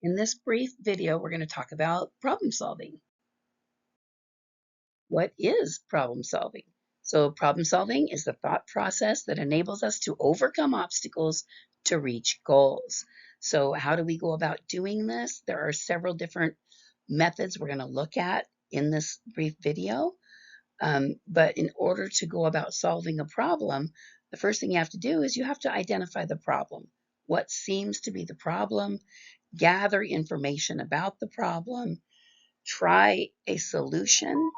In this brief video, we're going to talk about problem solving. What is problem solving? So problem solving is the thought process that enables us to overcome obstacles to reach goals. So how do we go about doing this? There are several different methods we're going to look at in this brief video. But in order to go about solving a problem, the first thing you have to do is you have to identify the problem. What seems to be the problem? Gather information about the problem, try a solution,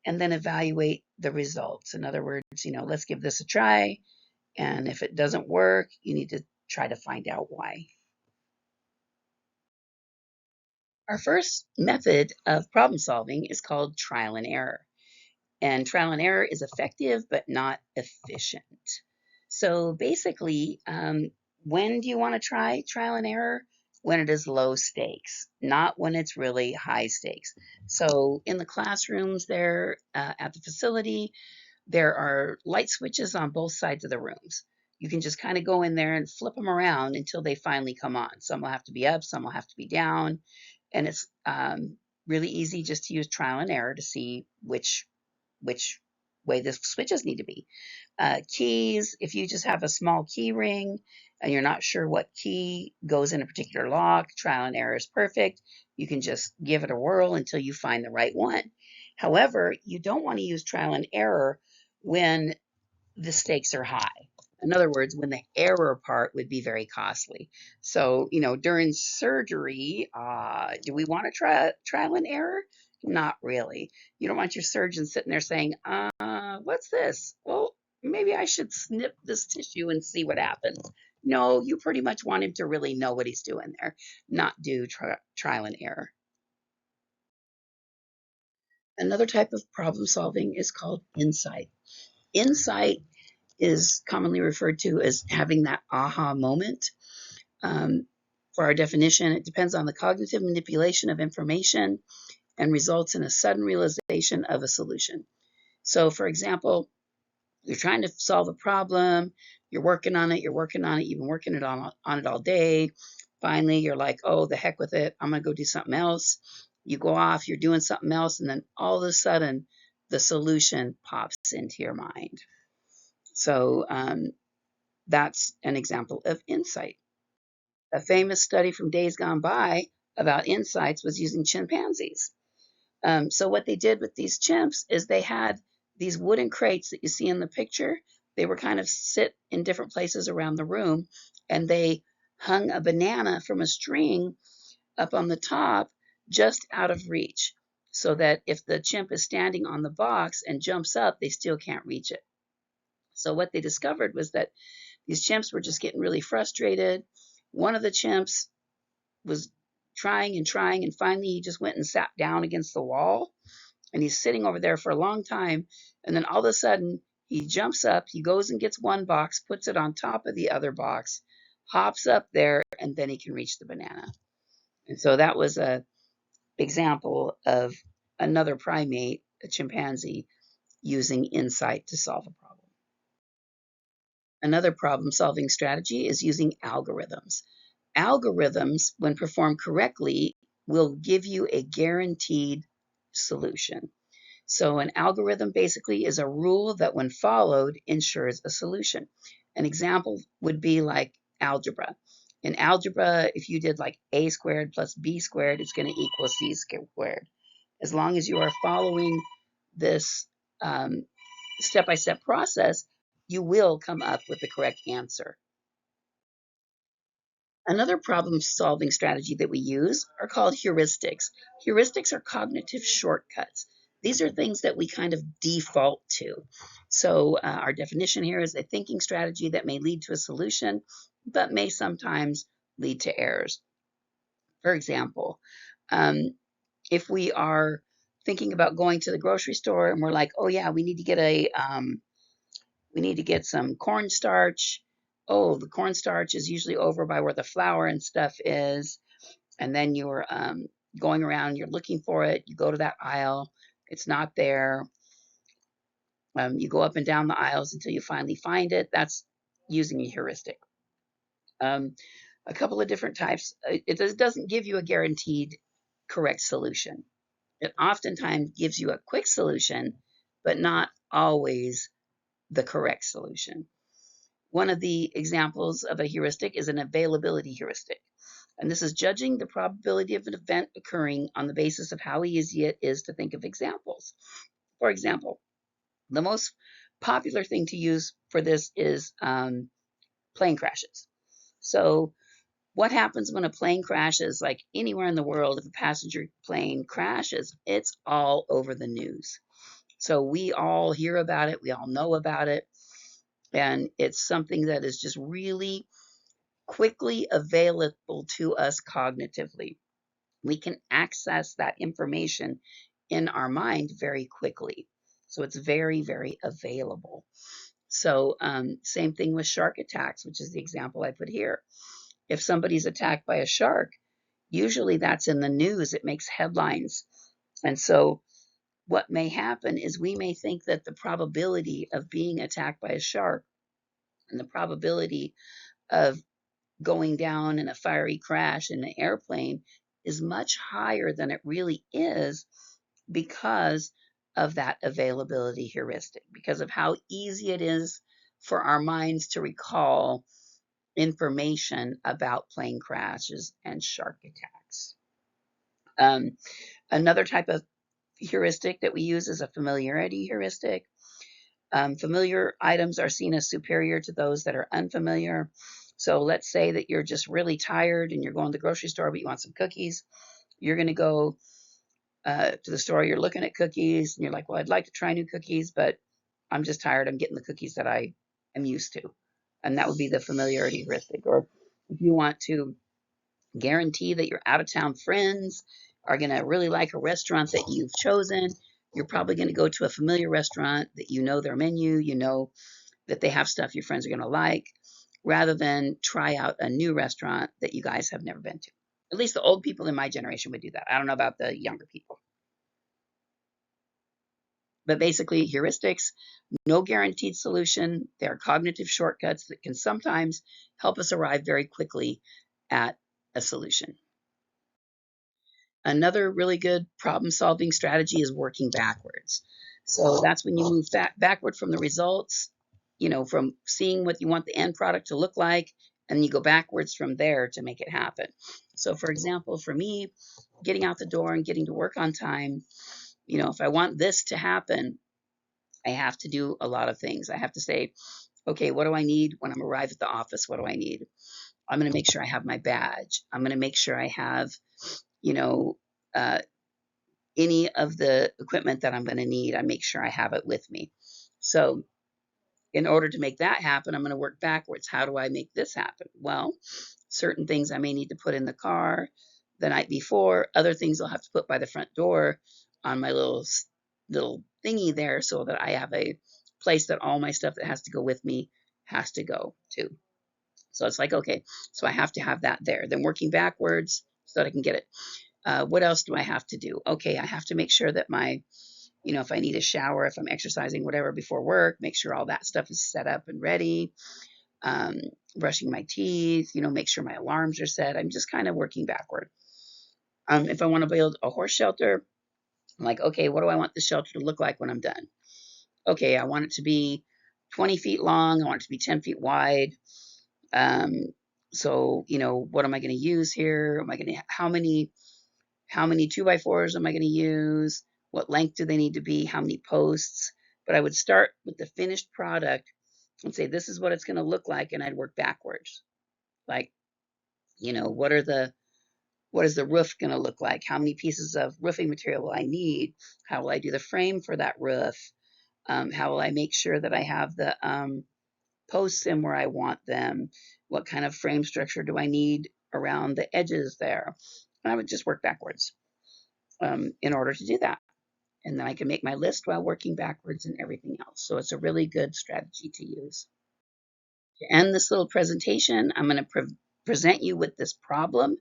and then evaluate the results. In other words, let's give this a try. And if it doesn't work, you need to try to find out why. Our first method of problem solving is called trial and error. And trial and error is effective, but not efficient. So basically, when do you want to try trial and error? When it is low stakes, not when it's really high stakes. So in the classrooms there at the facility, there are light switches on both sides of the rooms. You can just kind of go in there and flip them around until they finally come on. Some will have to be up, some will have to be down. And it's really easy just to use trial and error to see which way the switches need to be. Keys, if you just have a small key ring and you're not sure what key goes in a particular lock, trial and error is perfect. You can just give it a whirl until you find the right one. However, you don't want to use trial and error when the stakes are high. In other words, when the error part would be very costly. So, during surgery, do we want to try trial and error? Not really. You don't want your surgeon sitting there saying, what's this? Well, maybe I should snip this tissue and see what happens. No, you pretty much want him to really know what he's doing there, not do trial and error. Another type of problem solving is called insight. Insight is commonly referred to as having that aha moment. For our definition, it depends on the cognitive manipulation of information and results in a sudden realization of a solution. So, for example, you're trying to solve a problem, you're working on it, you've been working on it all day. Finally, you're like, oh, the heck with it, I'm going to go do something else. You go off, you're doing something else, and then all of a sudden, the solution pops into your mind. So that's an example of insight. A famous study from days gone by about insights was using chimpanzees. So what they did with these chimps is they had these wooden crates that you see in the picture. They were kind of sit in different places around the room, and they hung a banana from a string up on the top just out of reach, so that if the chimp is standing on the box and jumps up, they still can't reach it. So what they discovered was that these chimps were just getting really frustrated. One of the chimps was trying and trying, and finally he just went and sat down against the wall, and he's sitting over there for a long time, and then all of a sudden he jumps up, he goes and gets one box, puts it on top of the other box, hops up there, and then he can reach the banana. And so that was a example of another primate, a chimpanzee, using insight to solve a problem. Another problem-solving strategy is using algorithms. Algorithms, when performed correctly, will give you a guaranteed solution. So an algorithm basically is a rule that when followed ensures a solution. An example would be like algebra. In algebra, if you did like a squared plus b squared, it's going to equal c squared. As long as you are following this step-by-step process, you will come up with the correct answer. Another problem-solving strategy that we use are called heuristics. Heuristics are cognitive shortcuts. These are things that we kind of default to. So our definition here is a thinking strategy that may lead to a solution, but may sometimes lead to errors. For example, if we are thinking about going to the grocery store and we're like, oh yeah, we need to get some cornstarch. Oh, the cornstarch is usually over by where the flour and stuff is. And then you're going around, you're looking for it. You go to that aisle, it's not there. You go up and down the aisles until you finally find it. That's using a heuristic. a couple of different types. Doesn't give you a guaranteed correct solution. It oftentimes gives you a quick solution, but not always the correct solution. One of the examples of a heuristic is an availability heuristic. And this is judging the probability of an event occurring on the basis of how easy it is to think of examples. For example, the most popular thing to use for this is plane crashes. So what happens when a plane crashes? Like anywhere in the world, if a passenger plane crashes, it's all over the news. So we all hear about it, we all know about it, and it's something that is just really quickly available to us cognitively. We can access that information in our mind very quickly. So it's very, very available. So, same thing with shark attacks, which is the example I put here. If somebody's attacked by a shark, usually that's in the news, it makes headlines. And so, what may happen is we may think that the probability of being attacked by a shark and the probability of going down in a fiery crash in an airplane is much higher than it really is because of that availability heuristic, because of how easy it is for our minds to recall information about plane crashes and shark attacks. Another type of heuristic that we use is a familiarity heuristic. Familiar items are seen as superior to those that are unfamiliar. So let's say that you're just really tired and you're going to the grocery store, but you want some cookies. You're going to go to the store, you're looking at cookies, and you're like, well, I'd like to try new cookies, but I'm just tired. I'm getting the cookies that I am used to. And that would be the familiarity heuristic. Or if you want to guarantee that your out of town friends are going to really like a restaurant that you've chosen, you're probably going to go to a familiar restaurant that you know their menu, you know that they have stuff your friends are going to like, rather than try out a new restaurant that you guys have never been to. At least the old people in my generation would do that. I don't know about the younger people. But basically, heuristics, no guaranteed solution. They are cognitive shortcuts that can sometimes help us arrive very quickly at a solution. Another really good problem solving strategy is working backwards. So that's when you move backward from the results, from seeing what you want the end product to look like, and you go backwards from there to make it happen. So, for example, for me, getting out the door and getting to work on time, if I want this to happen, I have to do a lot of things. I have to say, okay, what do I need when I'm arrived at the office? What do I need? I'm going to make sure I have my badge. I'm going to make sure I have, you know, uh, any of the equipment that I'm going to need. I make sure I have it with me. So in order to make that happen, I'm going to work backwards. How do I make this happen? Well, certain things I may need to put in the car the night before. Other things I'll have to put by the front door on my little thingy there so that I have a place that all my stuff that has to go with me has to go to. So it's like, okay, so I have to have that there. Then working backwards so that I can get it. What else do I have to do? Okay, I have to make sure that if I need a shower, if I'm exercising, whatever, before work, make sure all that stuff is set up and ready. Um, Brushing my teeth, make sure my alarms are set. I'm just kind of working backward. If I want to build a horse shelter, I'm like, okay, what do I want the shelter to look like when I'm done? Okay, I want it to be 20 feet long. I want it to be 10 feet wide. Um, so, what am I going to use here? How many 2x4s am I going to use? What length do they need to be? How many posts? But I would start with the finished product and say, this is what it's going to look like. And I'd work backwards. Like, what is the roof going to look like? How many pieces of roofing material will I need? How will I do the frame for that roof? How will I make sure that I have the posts in where I want them? What kind of frame structure do I need around the edges there? And I would just work backwards in order to do that. And then I can make my list while working backwards and everything else. So it's a really good strategy to use. To end this little presentation, I'm going to present you with this problem,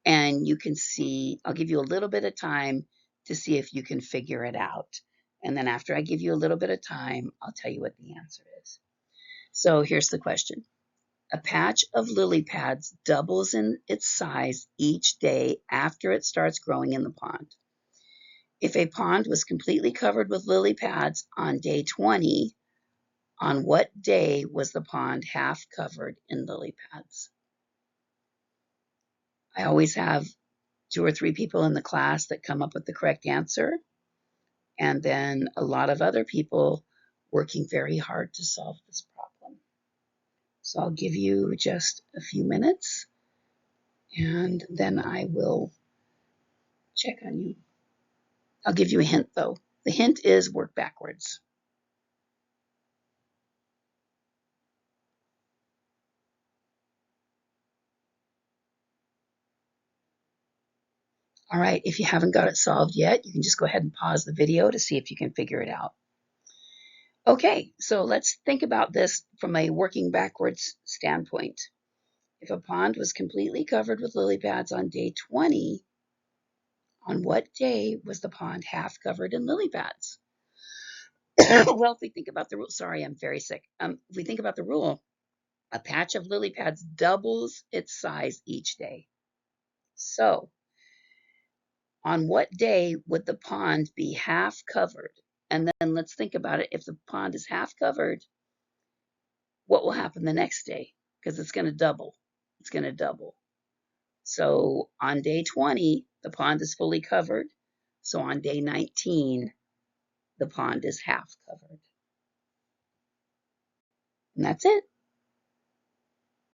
and you can see, I'll give you a little bit of time to see if you can figure it out. And then after I give you a little bit of time, I'll tell you what the answer is. So here's the question. A patch of lily pads doubles in its size each day after it starts growing in the pond. If a pond was completely covered with lily pads on day 20, on what day was the pond half covered in lily pads? I always have 2 or 3 people in the class that come up with the correct answer, and then a lot of other people working very hard to solve this problem. So I'll give you just a few minutes, and then I will check on you. I'll give you a hint, though. The hint is work backwards. All right, if you haven't got it solved yet, you can just go ahead and pause the video to see if you can figure it out. Okay, so let's think about this from a working backwards standpoint. If a pond was completely covered with lily pads on day 20, on what day was the pond half covered in lily pads? Well, if we think about the rule, sorry, I'm very sick. If we think about the rule, a patch of lily pads doubles its size each day. So, on what day would the pond be half covered? And then let's think about it. If the pond is half covered, what will happen the next day? Because it's going to double. It's going to double. So on day 20, the pond is fully covered. So on day 19, the pond is half covered. And that's it.